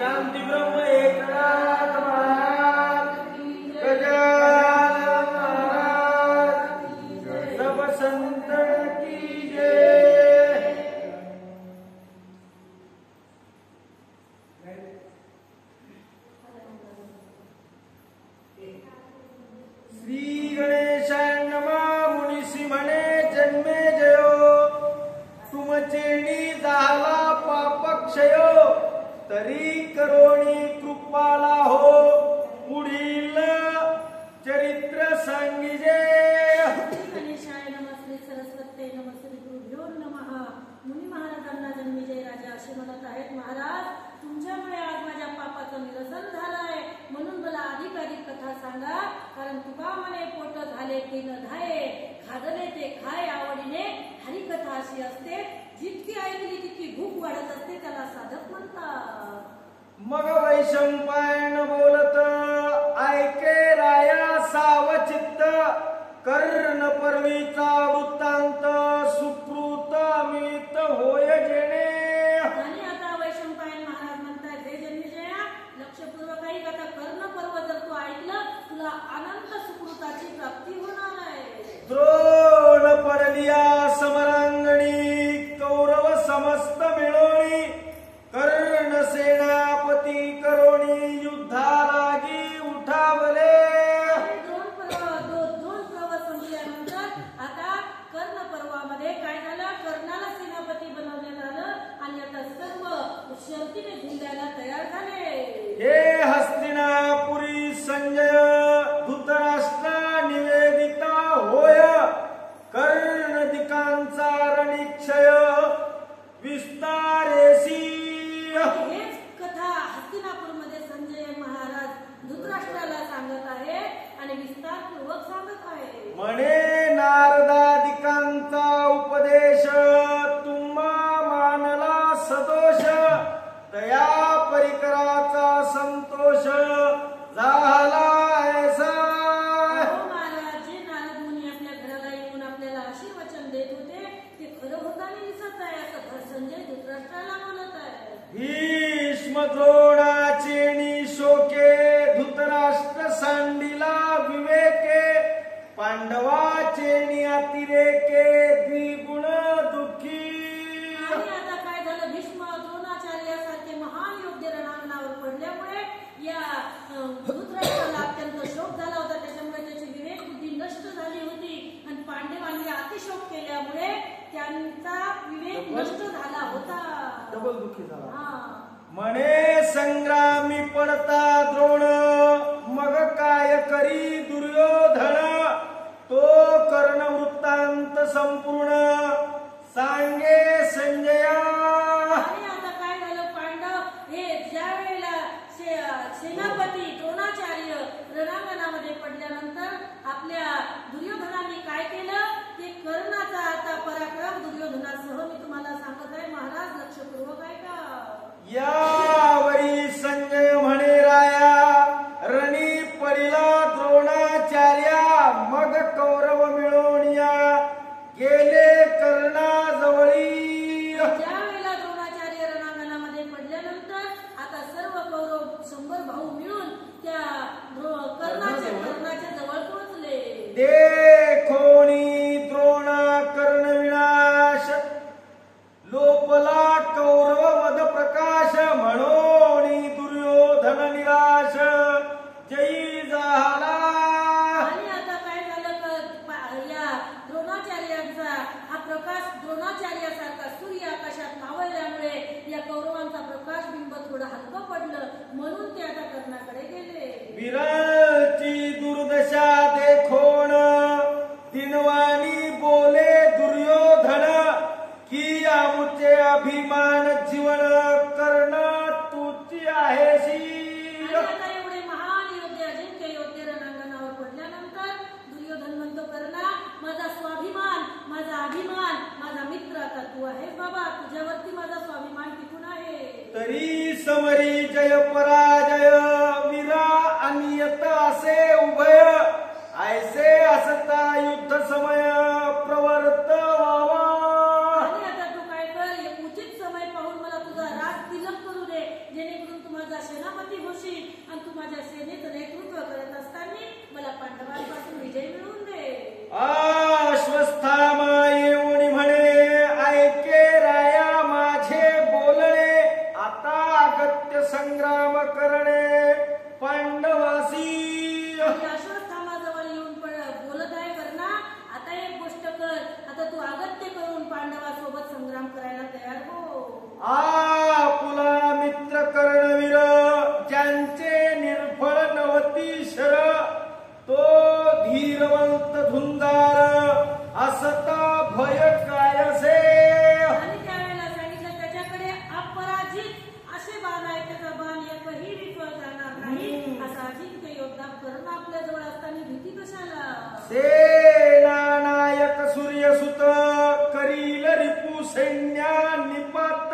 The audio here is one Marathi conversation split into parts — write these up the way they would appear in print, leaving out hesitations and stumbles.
शांती ब्रह्म एकनाथ महाराज गजानन महाराज सब संतन की जय। श्री गणेशाय नमः। मुनीसी म्हणे जन्मे जयो तुमचेणी झाला पापक्षयो तरी करोणी कृपाला हो पुढील चरित्र सांगिजे। गणेशाय नमः। श्री सरस्वती नमः। श्री गुरुभ्यो नमः। मुनी महाराजांना जन्मेजय राजा असे म्हणत आहेत, महाराज तुमच्यामुळे आज माझ्या पापाचं निरसन झालंय, म्हणून मला अधिकाधिक कथा सांगा, कारण तुका म्हणे पोट झाले की न धाये, खादले ते खाय आवडीने। हरिकथा अशी असते, जितकी ऐकली तितकी भूक वाढत असते, त्याला साधक म्हणतात। मग वैशंपायन बोलत ऐके राया सावचित्त, कर्ण पर्वीचा वृत्तांत सुकृत अमित होय जेणे। आणि आता वैशंपायन महाराज म्हणतात, हे जन्मेजया लक्षपूर्वक ऐक, आता कर्ण पर्व जर तू ऐकलं तुला अनंत सुकृताची प्राप्ती होणार आहे। द्रोण पडलिया समरांगणी, कौरव समस्त मिळोणी, कर्ण सेनापती करोणी युद्धा लागी उठावले। दोन पर्व संपल्यानंतर आता कर्ण पर्वामध्ये काय झालं, कर्णाला सेनापती बनवण्यात आलं आणि आता सर्व शर्तीने झुंजायला तयार झाले। हे हस्तिनापुरी संजय धृतराष्ट्र निवेदिता होय, कर्णदिकांचा रणिक्षय विस्तारेसी। हेच कथा हस्तिनापूरमध्ये संजय महाराज धृतराष्ट्राला सांगत आहे आणि विस्तारपूर्वक सांगत आहे। म्हणे नारदादिकांचा उपदेश तुम्हा मानला सदोष, तया परिकराचा संतोष झाला ऐसा। महाराज जे नारद मुनी आपल्या घराला येऊन आपल्याला अशी वचन देत होते ते खरं होताना दिसत आहे, असं संजय धृतराष्ट्राला म्हणत आहे। भीष्म द्रोणाचेणी शोके, धृतराष्ट्र सांडिला विवेके, पांडवाचेणी अतिरेके द्विगुण दुःखी। आणि आता काय झालं, भीष्म द्रोणाचार्यासारखे महान योग्य रणांगणावर पडल्यामुळे या धृतराष्ट्राला अत्यंत शोक झाला होता, त्याच्यामुळे त्याची विवेक बुद्धी नष्ट झाली होती आणि पांडवांनी अतिशोक केल्यामुळे त्यांचा विवेक नष्ट झाला होता, डबल दुःखी झाला। हा म्हणे संग्रामी पडता द्रोण, मग काय करी दुर्योधन, तो कर्ण वृत्तांत संपूर्ण सांगे संजया। आणि आता काय झालं, पांडव हे ज्या वेळेला सेनापती द्रोणाचार्य रणांगणामध्ये पडल्यानंतर आपल्या दुर्योधनाने काय केलं, ते कर्णाचा आता पराक्रम दुर्योधनासह मी तुम्हाला सांगत आहे, महाराज लक्षपूर्वक ऐका। यावरी संजय म्हणे राया, रणी पडिला द्रोणाचार्या, मग कौरव मिळवणिया गेले कर्णाजवळी। ज्या वेळेला द्रोणाचार्य रणांगणामध्ये पडल्यानंतर आता सर्व कौरव 100 भाऊ मिळून त्या कर्णाच्या जवळ पोहोचले। देखोणी द्रोण कर्ण विनाश, लोपला कौरव मद प्रकाश, म्हणोनी दुर्योधन निराश जयी झाला। आणि आता काय झालं, या द्रोणाचार्यांचा हा प्रकाश द्रोणाचार्यासारखा सूर्य आकाशात मावळल्यामुळे या कौरवांचा प्रकाश बिंब थोडं हलकं पडलं, म्हणून ते आता कर्णाकडे गेले। विरलची दुर्दशा देखोण, दिनवाणी बोले दुर्योधन, की आमुचे अभिमान जीवन कर्ण तुची आहेसी। आता एवढे महान योद्धे अजिंक्य योद्धे रणांगणावर पडल्यानंतर दुर्योधन म्हणतो, कर्णा माझा स्वाभिमान, माझा अभिमान, माझा मित्र आता तू आहेस बाबा, तुझ्यावरती माझा स्वाभिमान टिकून आहे। तरी समरी जय पराजय, वीरा अनियत असे उभय, ऐसे असता युद्ध समय प्रवर्त व्हावा। आणि आता तू काय कर, उचित समय पाहून मला तुझा राज तिलक करू दे, जेणेकरून तू माझा माझ्या सेनेचं नेतृत्व करत असताना मला पांडवांपासून विजय मिळवून दे. अश्वस्थामा येऊन म्हणे, ऐके राया माझे बोलणे, आता अगत्य संग्राम करणे पांडवासी. अश्वस्थामाजवळ येऊन बोलत आहे करणा, आता एक गोष्ट कर, आता तू अगत्य करून पांडवासोबत संग्राम करायला तयार हो. आपुला मित्र कर्णवीर, ज्यांचे निर्फळ नवती शर, तो धीरवंत धुंदार, असता भय कायसे. आणि त्यावेळेला सांगितलं त्याच्याकडे अपराजित असे बाण आहे, त्याचा बाण एकही विफळ जाणार नाही. असा अजिंक्य योद्धा कर्ण आपल्या जवळ असताना भीती कशाला. सेना नायक सूर्यसुत, करील रिपू सैन्या निपात,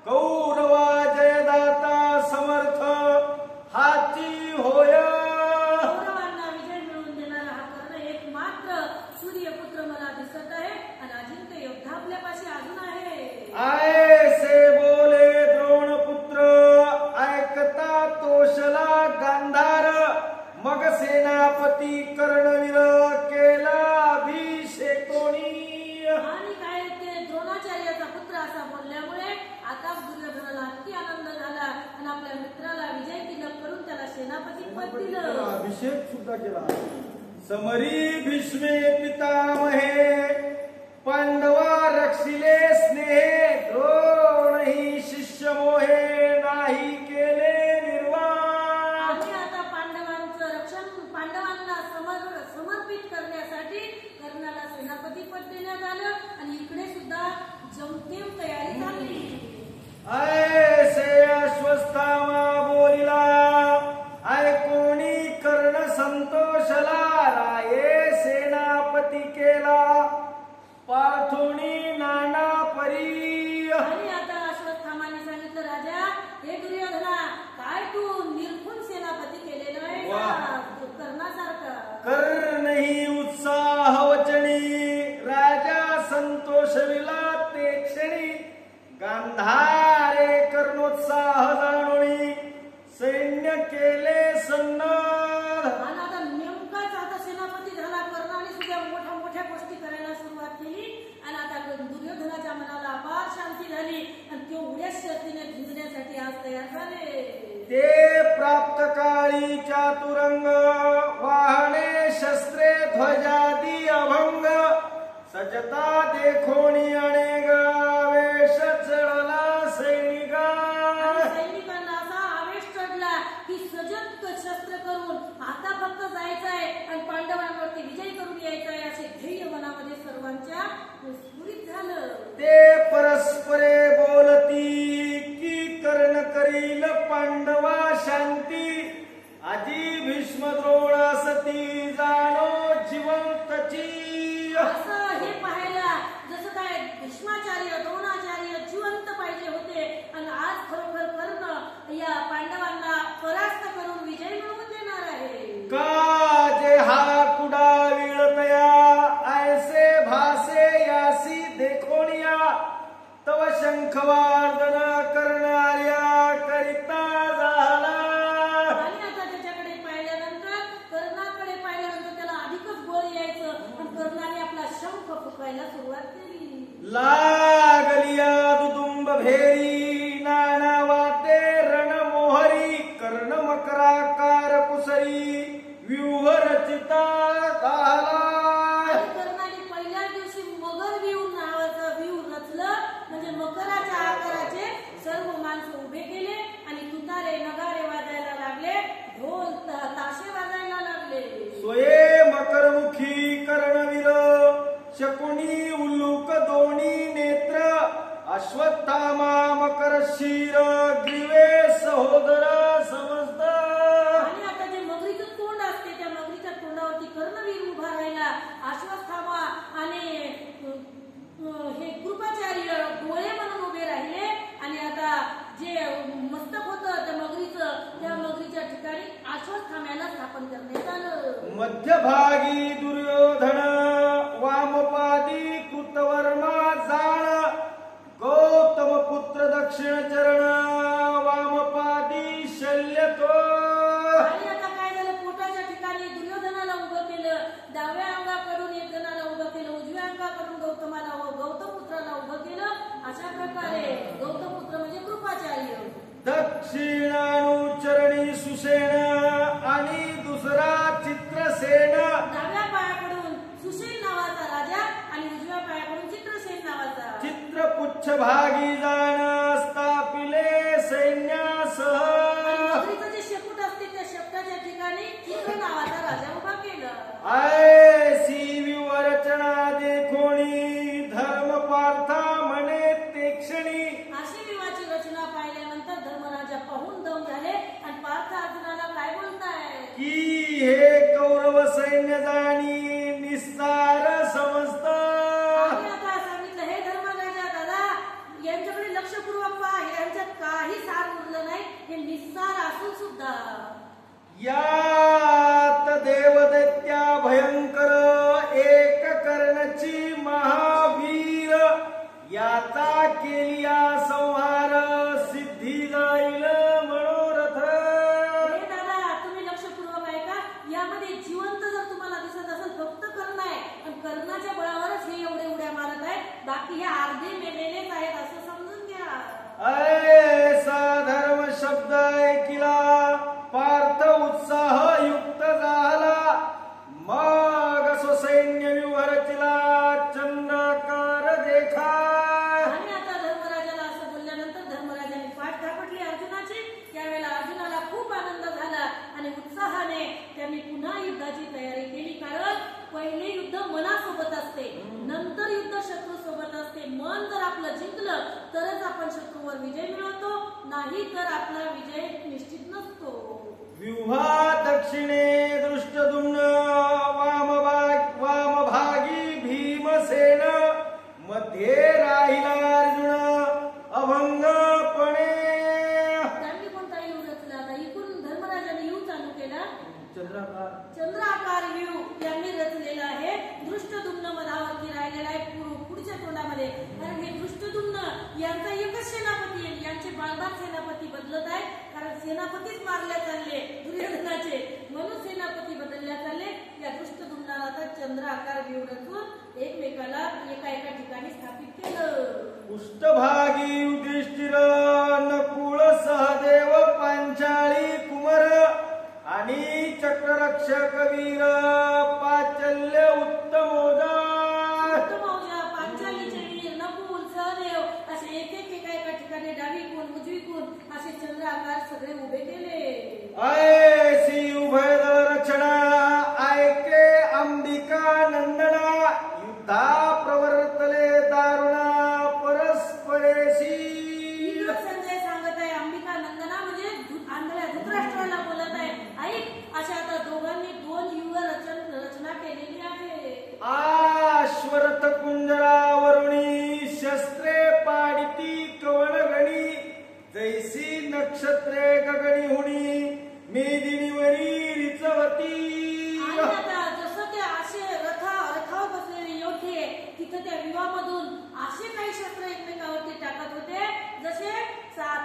कौरवा जयदाता समर्थ, हाची होय. कौरवांना विजय मिळवून देणारा हा कर्ण एक मात्र सूर्यपुत्र मला दिसत आहे, आणि अजिंक्य योद्धा आपल्यापाशी अजून आहे. ऐसे बोले द्रोणपुत्र, ऐकता तोषला गांधार, मग सेनापती कर्णवीर केला अभिषेकोणी. आणि काय ते द्रोणाचार्याचा पुत्र असा बोलल्यामुळे आता दुर्योधनाला अति आनंद झाला, आणि आपल्या मित्राला विजय तिलक करून त्याला सेनापती पद दिलं. अभिषेक सुद्धा केला. समरी भीष्मे पितामहे, पांडवा रक्षिले स्नेहे, द्रोणही शिष्य मोहे, नाही केले निर्वाण. आणि आता पांडवांचं रक्षण, पांडवांना समर्पित करण्यासाठी कर्णाला सेनापती पद देण्यात आलं, आणि इकडे सुद्धा जमतेम तयारी झाली. ऐसे अश्वस्थामा बोलिला, ऐकोणी कर्ण संतोषला, राये सेनापती केला पार्थोणी नाना परी. आणि आता अश्वत्थामाने सांगितलं, राजा हे दुर्योधना, काय तू निर्खुन सेनापती केलेलं आहे का कर्णासारखा. कर्णही उत्साह वचनी, राजा संतोषविला ते क्षणी, गांधारे कर्णोत्साह जाणोनी, सैन्य केले सन्नाद. आणि आता नेमकाच आता सेनापती झाला कर्णाने सुद्धा मोठ्या मोठ्या गोष्टी करायला सुरुवात केली, आणि आता दुर्योधनाच्या मनाला अपार शांती झाली, आणि तो उड्या शर्तीने झुंजण्यासाठी आज तयार झाले. ते प्राप्त काळी चातुरंग, वाहने शस्त्रे ध्वजादी अभंग, सजता देखोणी अनेक, वेश चढला सैनिका. सैनिकांना असा आवेश चढला की सजग शस्त्र करून आता फक्त जायचं आहे आणि पांडवांवरती विजय करून यायचा आहे, असे ध्येय मनामध्ये सर्वांच्या स्फुरित झालं. ते परस्परे बोलती, की कर्ण करील पांडवा शांती, आजी भीष्म द्रोण सती, जाणो जिवंतची. असं हे पाहायला जसं काय भीष्माचार्य द्रोणाचार्य जिवंत पाहिजे होते, आणि आज खरोखर कर्ण या पांडवांना परास्त करून विजय मिळवून देणार आहे. का जे हा कुडा विळतया, ऐसे भासे यासी देखोनिया, तव शंखवार्दन करणार्या करिता झाला. आणि आता त्याच्याकडे पाहिल्यानंतर, कर्णाकडे पाहिल्यानंतर त्याला अधिकच बळ यायचं, आणि कर्णाने आपला शंख फुकायला सुरुवात केली. लागलिया दुदुंब भेरी, नाना वाटे रणमोहरी, कर्ण मकराकार कुसरी, व्यूह रचिता झाला. आणि कर्णाने पहिल्या दिवशी मगर व्यूह नावाचं व्यूह रचलं, म्हणजे मकराच्या आकाराचे सर्व माणसं उभे केले, आणि तुतारे नगारे वाजायला लागले, ढोल ताशे वाजायला लागले. स्वये मकरमुखी कर्णवीर, शकुनी उल्लूक दोन्ही नेत्र, अश्वत्थामा मकर शिर, ग्रीवे सहोदर समजत. आणि आता जे मगरीचं तोंड असते, त्या मगरीच्या तोंडावरती कर्णवीर उभा राहिला, अश्वत्थामा आणि हे कृपाचार्य डोळे म्हणून उभे राहिले, आणि आता जे मस्तक होतं त्या मगरीच्या ठिकाणी अश्वत्थाम्याला स्थापन करण्यात आलं. मध्यभागी दुर्योधन, वामपादी कृतवर्मा जाण, गौतम पुत्र दक्षिण चरण, वामपादी शल्यतो. दक्षिणानुचरणी सुसेन आणि दुसरा चित्रसेन. डाव्या पायाकडून सुसेन नावाचा राजा आणि उजव्या पायाकडून चित्रसेन नावाचा. चित्रपुच्छ भागी जाण स्थापिले सैन्यासह. मगरीचं जे शेपूट असते त्या शेपटाच्या ठिकाणी चित्र नावाचा राजा उभा केला. ऐसी विवरचना देखोणी धर्म पार्था म्हणे ते क्षणी. अशी विवाची रचना पाहिल्यानंतर धर्मराजा पाहून दम झाले आणि पार्थ अर्जुनाला काय बोलताय की हे कौरव सैन्य जाणी निस्सार समजत. आम्ही आता सांगितलं हे धर्मराजा दादा यांच्याकडे लक्षपूर्वक पहा यांच्यात काही सार उरलं नाही. हे निस्सार असून सुद्धा यात देवदैत्या भयंकर एक कर्णची महावीर. याचा केलिया संहार सिद्धी जाईल मनोरथ. हे दादा तुम्ही लक्षपूर्वक ऐका. यामध्ये जिवंत जर तुम्हाला दिसत असेल फक्त कर्ण आहे पण कर्णाच्या बळावरच हे एवढे उड्या मारत आहेत. बाकी हे अर्धे मेलेलेच आहेत असं समजून घ्या. ऐसा धर्म शब्द ऐकिला पार्थ उत्साह युक्त झाला. मग सैन्य विवरचिला चंद्राकार देखा. आणि आता धर्मराजाला असं बोलल्यानंतर धर्मराजाने पाठ थापटली अर्जुनाची. त्यावेळेला अर्जुनाला खूप आनंद झाला आणि उत्साहाने त्यांनी पुन्हा युद्धाची तयारी केली. कारण पहिले युद्ध मनासोबत असते नंतर युद्ध शत्रू सोबत असते. मन जर आपलं जिंकलं तरच आपण शत्रूवर विजय मिळवतो नाही तर आपला विजय निश्चित नसतो. व्यूहा दक्षिणे दृष्टद्युम्न वामभागी भीमसेन. मध्ये राहिला अर्जुन अभंगपणे. त्यांनी कोणता व्यूह रचला आता इकडून धर्मराजाने व्यूह चालू केला. चंद्राकार व्यूह यांनी रचलेला आहे. दृष्टद्युम्न मधावरती राहिलेला आहे पुढच्या तोंडामध्ये. कारण हे दृष्टद्युम्न यांचा एकच सेनापती आहे. यांचे बालबाग सेनापती बदलत आहे कारण सेनापतीच मारल्या चालले दुर्योधनाचे म्हणून सेनापती बदलल्या चालले. या दृष्टद्युम्नाला आता चंद्र आकार व्यूह रचून एकमेकाला एका ठिकाणी स्थापित केलं. पृष्ठभागी युधिष्ठिर नकुळ सहदेव पांचाळी कुमार आणि चक्ररक्षक वीर पाचल्य उत्तमोजा. पांचालीचे वीर नकुल सहदेव असे एका ठिकाणी डावीकून उजवीकून असे चंद्र आकार सगळे उभे केले. ऐसी उभय रचना ऐके अंबिका नंदना. युद्धा प्रवर्तले दारुणा परस्परेशी. संजय सांगत आहे अंबिका नंदना म्हणजे आंधळ्या धृतराष्ट्राला बोलत आहे. ऐक अशा आता दोघांनी दोन व्यूह रचना केलेली आहे. आश्वरथ कुंजरावरुणी शस्त्रे पाडिती कवनगणी. जैसी नक्षत्रे गगनी हुणी मेदिनीवरी रिचवती. आणि आता जसं ते असे रथावर बसलेले योद्धे तिथं त्या व्यूहामधून असे काही शस्त्र एकमेकावरती टाकत होते जसे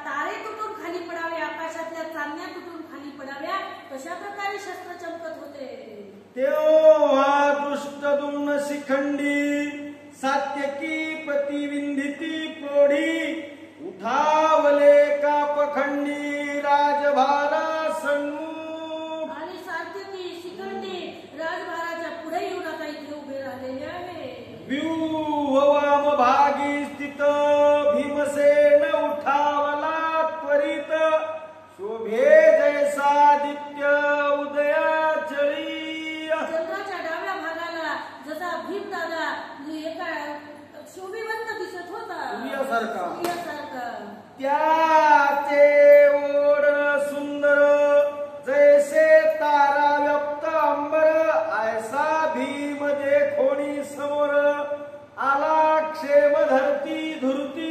तारे तुटून खाली पडावे आकाशातल्या चांदण्या तुटून खाली पडाव्या तशा प्रकारे शस्त्र चमकत होते. तेव्हा दृष्टद्युम्न शिखंडी सात्यकी प्रतिविंधिती प्रौढी. उठावले कापखंडी राजभारा सन्मुख. आणि सात्यकी शिखंडी राजभाराच्या पुढे येऊन आता इथे उभे राहिलेले आहे. व्यूह वामभागी स्थित भीमसेन उठावला त्वरित. शोभे जैसादित्य उदयाचळी. चंद्राच्या डाव्या भागाला जसा भीमदादा एका शोभिवंत दिसत होता सूर्यासारखा. त्याचे ओढ सुंदर जैसे तारा व्यक्त अंबर. ऐसा भीम देखोणी समोर आला क्षेम धरती धुरती.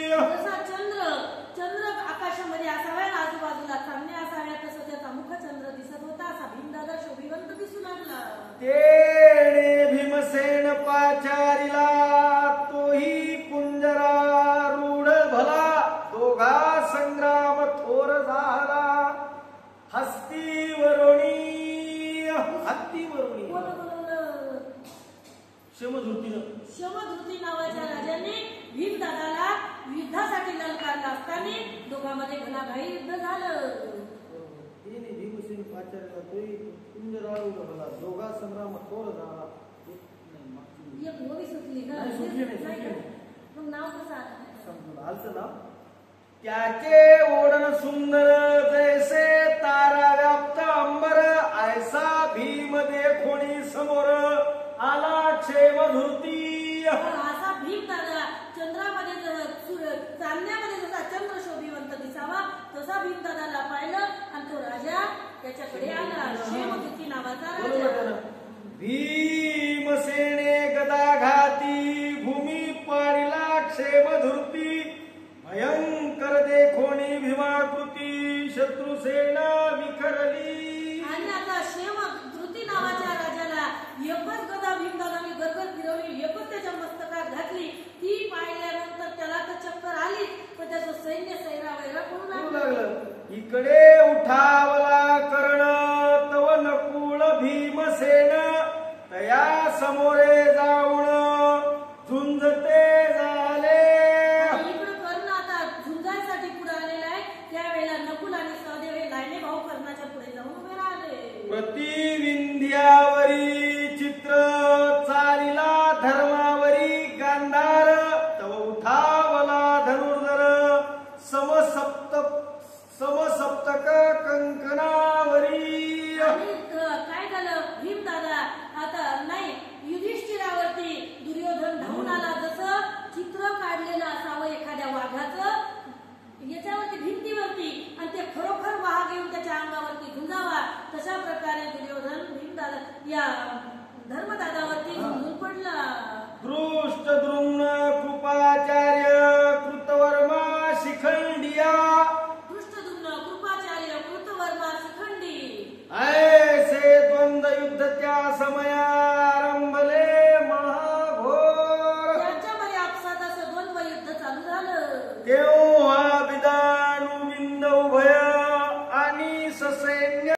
जसा चंद्र आकाशामध्ये असाव्या आजूबाजूला चांदण्या असाव्या तसं त्याचा मुख चंद्र दिसत होता. असा भीमदादा शोभिवंत दिसू लागला. तेणे भीमसेन पाचारिला तोही कुंजरारूढ भला. दोघा संग्राम थोर झाला हत्तीवरुणी. शमधृती नावाच्या राजाने भीमदादाला युद्धासाठी ललकारला असताना दोघांमध्ये घणाघाई युद्ध झालं. तिने भीमसेन पाचार्याला तोही कुंजरारूढ भला दोघा संग्राम थोर झाला. एक ओवी सुटली ना. नाही, सुटली नाही. मग नाव कसं आलं? समजून आलचं नाव. त्याचे ओढण सुंदर जैसे तारा व्याप्त अंबर ऐसा भीम देखोणी समोर आला क्षेम धृती. असा भीम दादा चंद्रामध्ये चांदण्यामध्ये जसा चंद्र शोभिवंत दिसावा तसा भीम दादाला पाहिलं आणि तो राजा त्याच्याकडे आला. क्षेमधृती नावाचा राजा. भीमसेने गदाघाती भूमी पाडिला क्षेम धृती भयंकर देखोणी भीमाकृती शत्रुसेना विखरली. आणि आता क्षेमधृती नावाच्या राजाला एकच गदा भीमदादाने गरगर फिरवली, एकच त्याच्या मस्तकात घातली. ती पाहिल्यानंतर त्याला तर चक्कर आली, पण त्याचं सैन्य सैरावैरा करू लागलं. इकडे उठावला कर्ण तव नकुळ भीमसेन तया समोरे जाऊन झुंजते झाले. इकडे कर्ण आता झुंजायसाठी पुढे आलेला आहे. त्यावेळेला नकुल आणि सहदेव हे लायने भाऊ कर्णाच्या पुढे जाऊन उभे राहिले. प्रतिविंध्यावरी चित्र चालिला धर्मावरी गांधार तव उठावला धनुर्धर समसप्तक कंकणावरी. आणि काय झालं भीम दादा आता नाही युधिष्ठिरावरती दुर्योधन धावून आला. जसं चित्र काढलेलं असावं एखाद्या वाघाचं याच्यावरती भिंतीवरती आणि ते खरोखर वाघ घेऊन त्याच्या अंगावरती झुंजावा तशा प्रकारे दुर्योधन भीमदादा या धर्मदादावरती झुंजून पडला. दृष्ट द्रुम्न कृपाचार्य कृतवर्मा शिखंडिया दृष्टद्युम्न कृपाचार्य कृतवर्मा शिखंडी ऐसे द्वंद्व युद्ध त्या समया